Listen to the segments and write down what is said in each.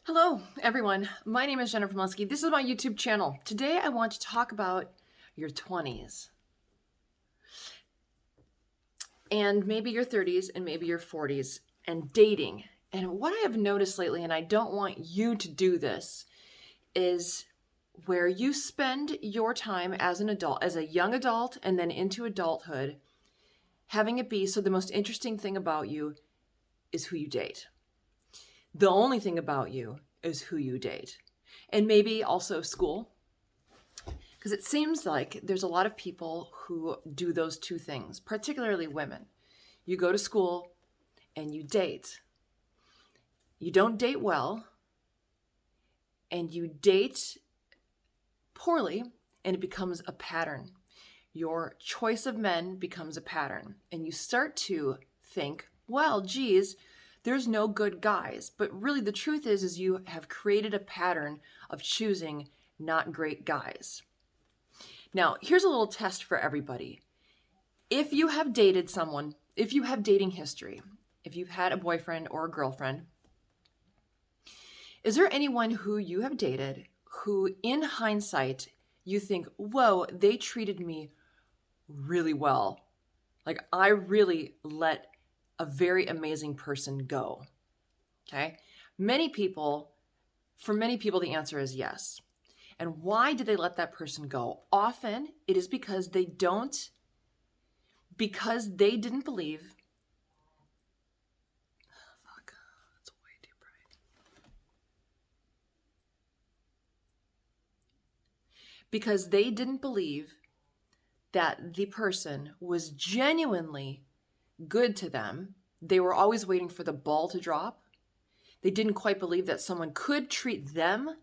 Hello, everyone. My name is Jennifer Muskie. This is my YouTube channel. Today I want to talk about your 20s and maybe your 30s and maybe your 40s and dating. And what I have noticed lately, and I don't want you to do this, is where you spend your time as an adult, as a young adult, and then into adulthood, having it be so the most interesting thing about you is who you date. The only thing about you is who you date. And maybe also school, because it seems like there's a lot of people who do those two things, particularly women. You go to school and you date. You don't date well, and you date poorly, and it becomes a pattern. Your choice of men becomes a pattern, and you start to think, well, geez, there's no good guys. But really the truth is you have created a pattern of choosing not great guys. Now, here's a little test for everybody. If you have dated someone, if you have dating history, if you've had a boyfriend or a girlfriend, is there anyone who you have dated who in hindsight you think, whoa, they treated me really well? Like I really let a very amazing person go. Okay. For many people, the answer is yes. And why did they let that person go? Often it is because they didn't believe. Fuck, that's way too bright. Because they didn't believe that the person was genuinely good to them. They were always waiting for the ball to drop. They didn't quite believe that someone could treat them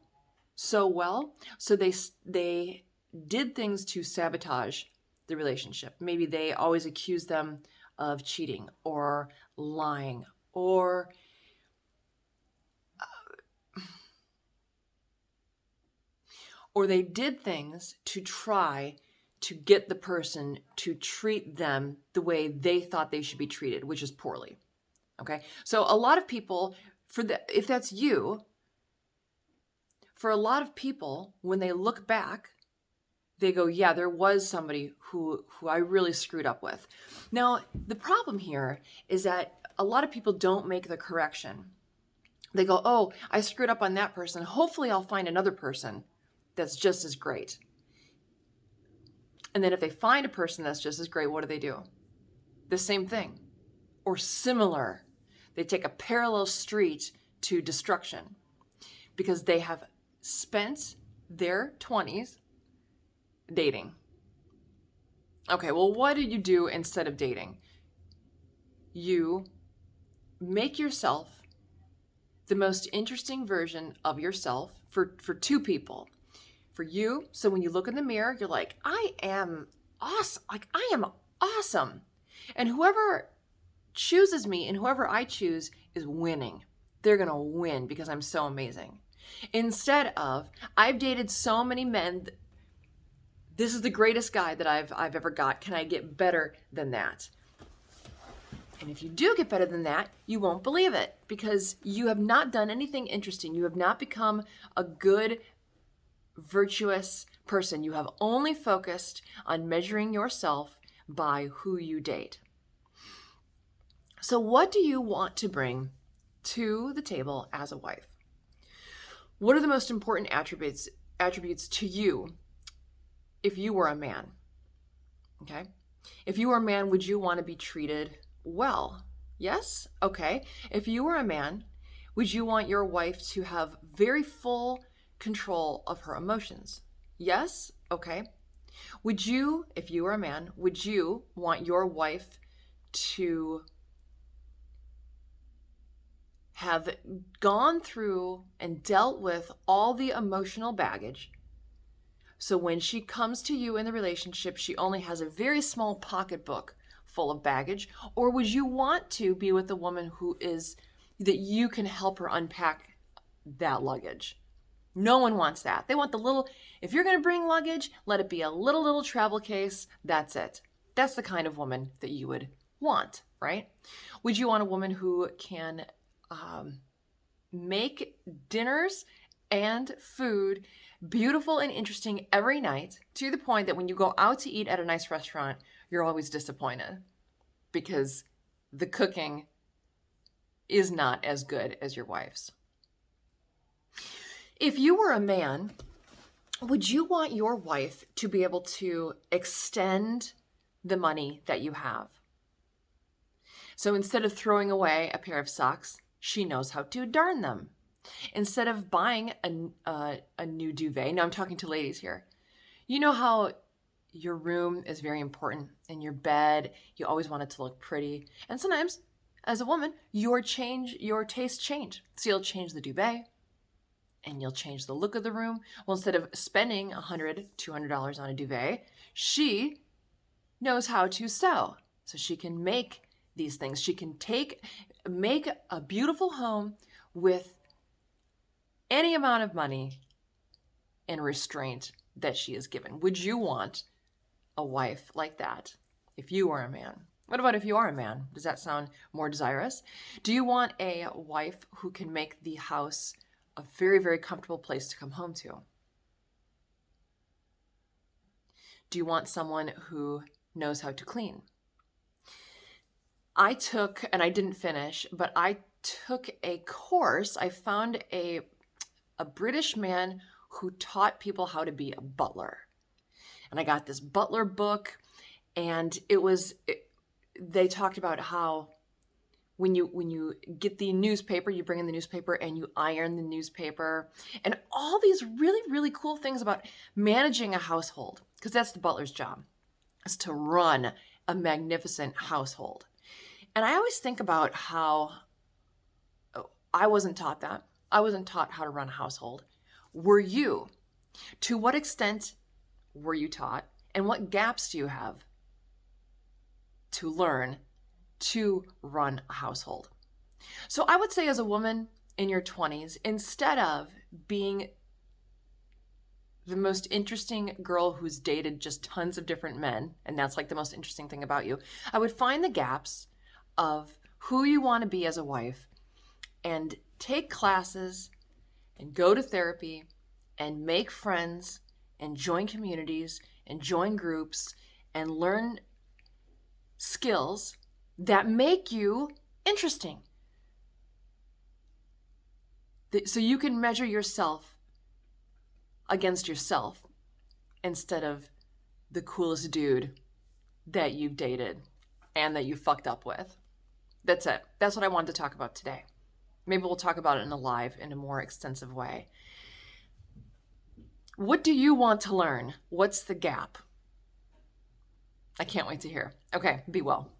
so well. So they did things to sabotage the relationship. Maybe they always accused them of cheating or lying or they did things to try to get the person to treat them the way they thought they should be treated, which is poorly. Okay? So a lot of people, if that's you, for a lot of people, when they look back, they go, yeah, there was somebody who I really screwed up with. Now, the problem here is that a lot of people don't make the correction. They go, oh, I screwed up on that person. Hopefully I'll find another person that's just as great. And then if they find a person that's just as great, what do? The same thing or similar. They take a parallel street to destruction because they have spent their 20s dating. Okay, well, what do you do instead of dating? You make yourself the most interesting version of yourself for two people. For you, so when you look in the mirror, you're like, I am awesome. Like, I am awesome. And whoever chooses me and whoever I choose is winning. They're going to win because I'm so amazing. Instead of, I've dated so many men. This is the greatest guy that I've ever got. Can I get better than that? And if you do get better than that, you won't believe it because you have not done anything interesting. You have not become a good, virtuous person. You have only focused on measuring yourself by who you date. So what do you want to bring to the table as a wife? What are the most important attributes to you if you were a man? Okay. If you were a man, would you want to be treated well? Yes? Okay. If you were a man, would you want your wife to have very full control of her emotions? Yes? Okay. Would you, if you were a man, would you want your wife to have gone through and dealt with all the emotional baggage? So when she comes to you in the relationship, she only has a very small pocketbook full of baggage? Or would you want to be with a woman that you can help her unpack that luggage? No one wants that. They want the little, if you're going to bring luggage, let it be a little travel case. That's it. That's the kind of woman that you would want, right? Would you want a woman who can make dinners and food beautiful and interesting every night, to the point that when you go out to eat at a nice restaurant, you're always disappointed because the cooking is not as good as your wife's. If you were a man, would you want your wife to be able to extend the money that you have? So instead of throwing away a pair of socks, she knows how to darn them. Instead of buying a new duvet, now I'm talking to ladies here. You know how your room is very important, and your bed, you always want it to look pretty. And sometimes, as a woman, your tastes change. So you'll change the duvet, and you'll change the look of the room. Well, instead of spending $100, $200 on a duvet, she knows how to sew. So she can make these things. She can make a beautiful home with any amount of money and restraint that she is given. Would you want a wife like that if you were a man? What about if you are a man? Does that sound more desirous? Do you want a wife who can make the house a very, very comfortable place to come home to? Do you want someone who knows how to clean? I took, and I didn't finish, but I took a course. I found a British man who taught people how to be a butler. And I got this butler book, and they talked about how when you get the newspaper, you bring in the newspaper and you iron the newspaper, and all these really, really cool things about managing a household, because that's the butler's job, is to run a magnificent household. And I always think about how I wasn't taught that. I wasn't taught how to run a household. Were you? To what extent were you taught? And what gaps do you have to learn to run a household? So I would say, as a woman in your 20s, instead of being the most interesting girl who's dated just tons of different men, and that's like the most interesting thing about you, I would find the gaps of who you want to be as a wife and take classes and go to therapy and make friends and join communities and join groups and learn skills that make you interesting. So you can measure yourself against yourself instead of the coolest dude that you've dated and that you fucked up with. That's it. That's what I wanted to talk about today. Maybe we'll talk about it in a more extensive way. What do you want to learn? What's the gap? I can't wait to hear. Okay, be well.